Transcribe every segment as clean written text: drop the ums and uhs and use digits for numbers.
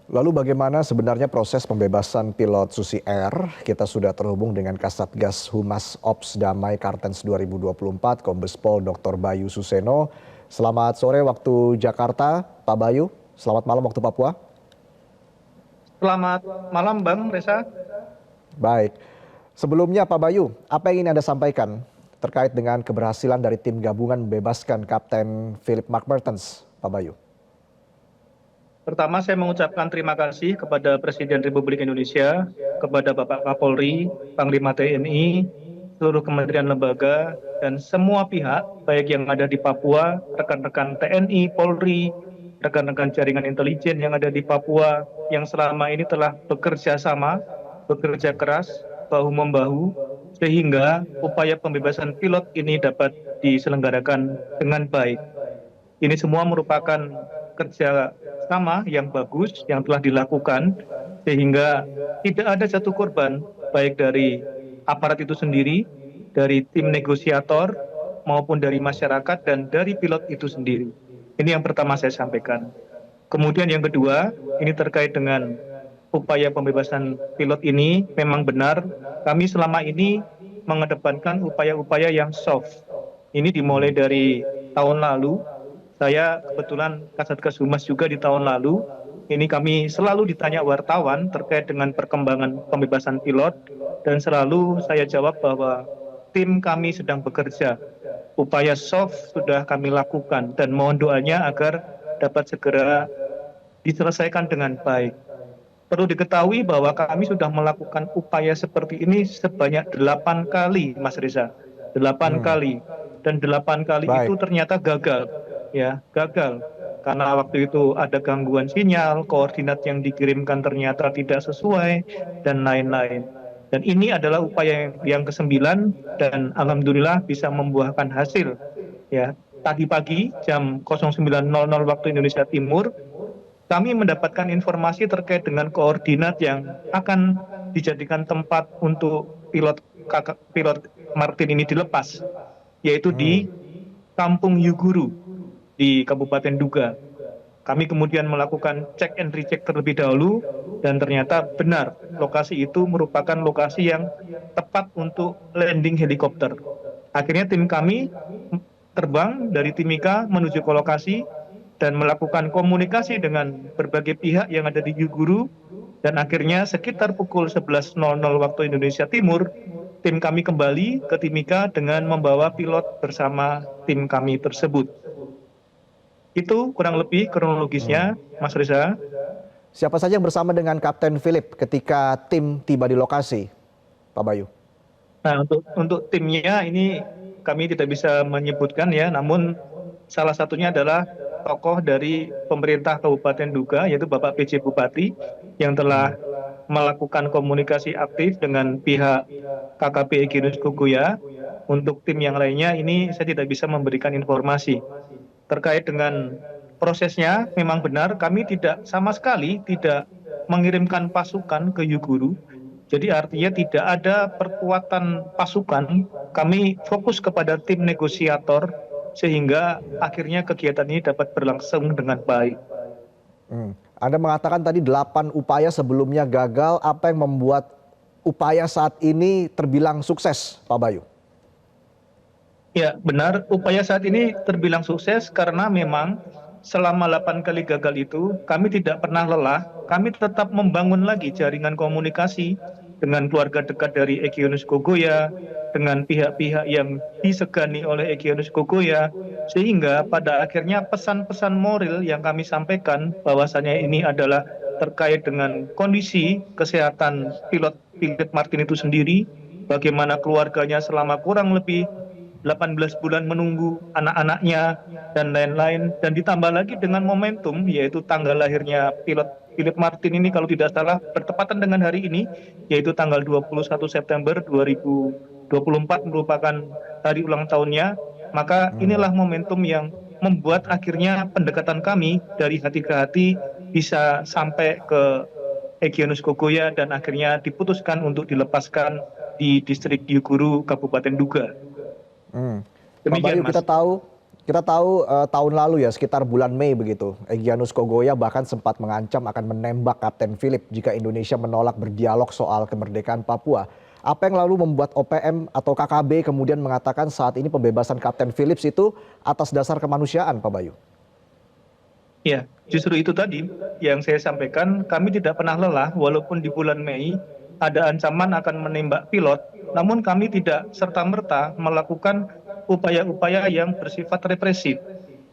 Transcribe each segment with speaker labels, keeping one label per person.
Speaker 1: Lalu bagaimana sebenarnya proses pembebasan pilot Susi Air? Kita sudah terhubung dengan Kasatgas Humas Ops Damai Kartens 2024, Kombes Pol Dr. Bayu Suseno. Selamat sore waktu Jakarta, Pak Bayu. Selamat malam waktu Papua.
Speaker 2: Selamat malam Bang Reza.
Speaker 1: Baik, sebelumnya Pak Bayu, apa yang ingin Anda sampaikan terkait dengan keberhasilan dari tim gabungan membebaskan Kapten Philip McMertens, Pak Bayu?
Speaker 2: Pertama saya mengucapkan terima kasih kepada Presiden Republik Indonesia, kepada Bapak Kapolri, Panglima TNI, seluruh kementerian lembaga, dan semua pihak, baik yang ada di Papua, rekan-rekan TNI, Polri, rekan-rekan jaringan intelijen yang ada di Papua, yang selama ini telah bekerja sama, bekerja keras, bahu-membahu, sehingga upaya pembebasan pilot ini dapat diselenggarakan dengan baik. Ini semua merupakan kerja sama yang bagus yang telah dilakukan sehingga tidak ada satu korban baik dari aparat itu sendiri, dari tim negosiator maupun dari masyarakat dan dari pilot itu sendiri. Ini yang pertama saya sampaikan. Kemudian yang kedua, ini terkait dengan upaya pembebasan pilot ini memang benar kami selama ini mengedepankan upaya-upaya yang soft. Ini dimulai dari tahun lalu. Saya kebetulan Kasatgas Humas juga di tahun lalu. Ini kami selalu ditanya wartawan terkait dengan perkembangan pembebasan pilot dan selalu saya jawab bahwa tim kami sedang bekerja. Upaya soft sudah kami lakukan dan mohon doanya agar dapat segera diselesaikan dengan baik. Perlu diketahui bahwa kami sudah melakukan upaya seperti ini sebanyak 8 kali, Mas Reza. 8 kali. Dan 8 kali
Speaker 1: Baik.
Speaker 2: itu ternyata gagal. Ya, gagal. Karena waktu itu ada gangguan sinyal, koordinat yang dikirimkan ternyata tidak sesuai, dan lain-lain. Dan ini adalah upaya yang ke-9 dan alhamdulillah bisa membuahkan hasil. Ya, tadi pagi jam 09.00 waktu Indonesia Timur, kami mendapatkan informasi terkait dengan koordinat yang akan dijadikan tempat untuk pilot Martin ini dilepas, yaitu di Kampung Yuguru di Kabupaten Duga. Kami kemudian melakukan cek and recheck terlebih dahulu dan ternyata benar lokasi itu merupakan lokasi yang tepat untuk landing helikopter. Akhirnya tim kami terbang dari Timika menuju ke lokasi dan melakukan komunikasi dengan berbagai pihak yang ada di Yuguru dan akhirnya sekitar pukul 11.00 waktu Indonesia Timur tim kami kembali ke Timika dengan membawa pilot bersama tim kami tersebut. Itu kurang lebih kronologisnya, Mas Reza.
Speaker 1: Siapa saja yang bersama dengan Kapten Philip ketika tim tiba di lokasi, Pak Bayu?
Speaker 2: Nah, untuk timnya ini kami tidak bisa menyebutkan ya, namun salah satunya adalah tokoh dari pemerintah Kabupaten Duga, yaitu Bapak PJ Bupati, yang telah melakukan komunikasi aktif dengan pihak KKP Egyanus Kogoya. Untuk tim yang lainnya ini saya tidak bisa memberikan informasi. Terkait dengan prosesnya, memang benar kami tidak sama sekali tidak mengirimkan pasukan ke Yuguru. Jadi artinya tidak ada perkuatan pasukan, kami fokus kepada tim negosiator sehingga akhirnya kegiatan ini dapat berlangsung dengan baik.
Speaker 1: Anda mengatakan tadi 8 upaya sebelumnya gagal, apa yang membuat upaya saat ini terbilang sukses, Pak Bayu?
Speaker 2: Ya, benar. Upaya saat ini terbilang sukses karena memang selama 8 kali gagal itu kami tidak pernah lelah. Kami tetap membangun lagi jaringan komunikasi dengan keluarga dekat dari Egyanus Kogoya, dengan pihak-pihak yang disegani oleh Egyanus Kogoya, sehingga pada akhirnya pesan-pesan moral yang kami sampaikan bahwasanya ini adalah terkait dengan kondisi kesehatan pilot Martin itu sendiri, bagaimana keluarganya selama kurang lebih 18 bulan menunggu anak-anaknya dan lain-lain, dan ditambah lagi dengan momentum yaitu tanggal lahirnya pilot Philip Martin ini kalau tidak salah bertepatan dengan hari ini, yaitu tanggal 21 September 2024 merupakan hari ulang tahunnya. Maka inilah momentum yang membuat akhirnya pendekatan kami dari hati ke hati bisa sampai ke Egyanus Kogoya dan akhirnya diputuskan untuk dilepaskan di distrik Yuguru Kabupaten Duga.
Speaker 1: Pak Bayu,
Speaker 2: Demikian, Mas.
Speaker 1: kita tahu Kita tahu tahun lalu ya sekitar bulan Mei begitu, Egyanus Kogoya bahkan sempat mengancam akan menembak Kapten Philip jika Indonesia menolak berdialog soal kemerdekaan Papua. Apa yang lalu membuat OPM atau KKB kemudian mengatakan saat ini pembebasan Kapten Phillips itu atas dasar kemanusiaan, Pak Bayu?
Speaker 2: Ya, justru itu tadi yang saya sampaikan, kami tidak pernah lelah walaupun di bulan Mei ada ancaman akan menembak pilot, namun kami tidak serta-merta melakukan upaya-upaya yang bersifat represif.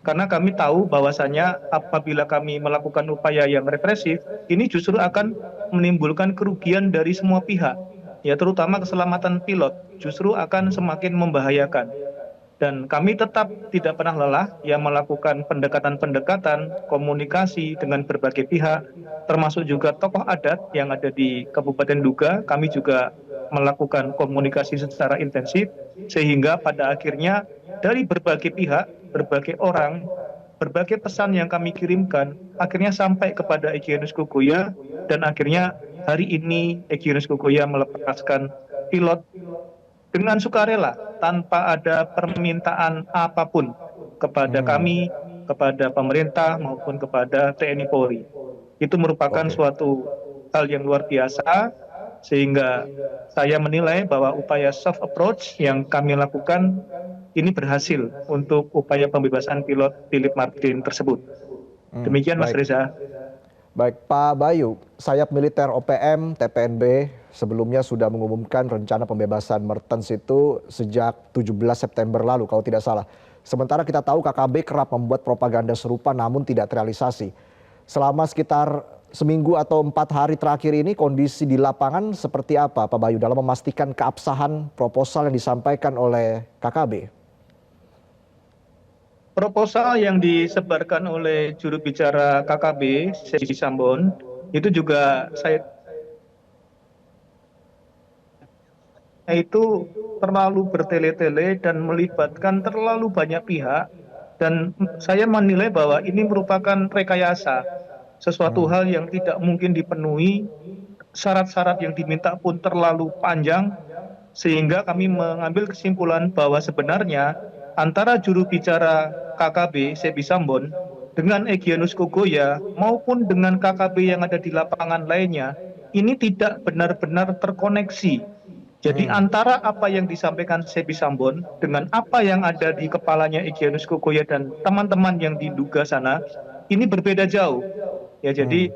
Speaker 2: Karena kami tahu bahwasannya apabila kami melakukan upaya yang represif, ini justru akan menimbulkan kerugian dari semua pihak. Ya, terutama keselamatan pilot justru akan semakin membahayakan. Dan kami tetap tidak pernah lelah yang melakukan pendekatan-pendekatan komunikasi dengan berbagai pihak, termasuk juga tokoh adat yang ada di Kabupaten Duga. Kami juga melakukan komunikasi secara intensif, sehingga pada akhirnya dari berbagai pihak, berbagai orang, berbagai pesan yang kami kirimkan, akhirnya sampai kepada Egyanus Kogoya, dan akhirnya hari ini Egyanus Kogoya melepaskan pilot dengan sukarela tanpa ada permintaan apapun kepada kami, kepada pemerintah maupun kepada TNI Polri. Itu merupakan
Speaker 1: Oke.
Speaker 2: suatu hal yang luar biasa, sehingga saya menilai bahwa upaya soft approach yang kami lakukan ini berhasil untuk upaya pembebasan pilot Philip Martin tersebut. Demikian Mas
Speaker 1: Baik.
Speaker 2: Reza.
Speaker 1: Baik, Pak Bayu, sayap militer OPM TPNB sebelumnya sudah mengumumkan rencana pembebasan Mertens itu sejak 17 September lalu kalau tidak salah. Sementara kita tahu KKB kerap membuat propaganda serupa namun tidak terrealisasi. Selama sekitar seminggu atau 4 hari terakhir ini kondisi di lapangan seperti apa Pak Bayu dalam memastikan keabsahan proposal yang disampaikan oleh KKB?
Speaker 2: Proposal yang disebarkan oleh juru bicara KKB, Sesi Sambon, itu juga itu terlalu bertele-tele dan melibatkan terlalu banyak pihak, dan saya menilai bahwa ini merupakan rekayasa, sesuatu hal yang tidak mungkin dipenuhi, syarat-syarat yang diminta pun terlalu panjang, sehingga kami mengambil kesimpulan bahwa sebenarnya antara juru bicara KKB Sebi Sambon dengan Egyanus Kogoya maupun dengan KKB yang ada di lapangan lainnya ini tidak benar-benar terkoneksi. Jadi antara apa yang disampaikan Sebi Sambon dengan apa yang ada di kepalanya Egyanus Kogoya dan teman-teman yang diduga sana ini berbeda jauh. Ya, jadi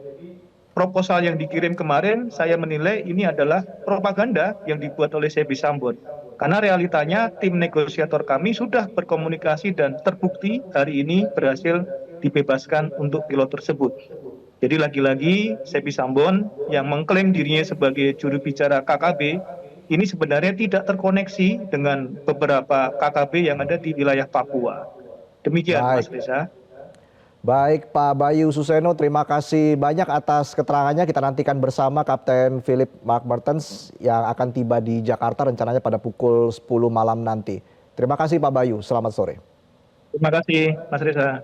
Speaker 2: proposal yang dikirim kemarin saya menilai ini adalah propaganda yang dibuat oleh Sebi Sambon. Karena realitanya tim negosiator kami sudah berkomunikasi dan terbukti hari ini berhasil dibebaskan untuk pilot tersebut. Jadi lagi-lagi Sebi Sambon yang mengklaim dirinya sebagai juru bicara KKB ini sebenarnya tidak terkoneksi dengan beberapa KKB yang ada di wilayah Papua. Demikian Mas
Speaker 1: Baik.
Speaker 2: Reza.
Speaker 1: Baik Pak Bayu Suseno, terima kasih banyak atas keterangannya. Kita nantikan bersama Kapten Philip Mark Mertens yang akan tiba di Jakarta rencananya pada pukul 10 malam nanti. Terima kasih Pak Bayu, selamat sore.
Speaker 2: Terima kasih Mas Reza.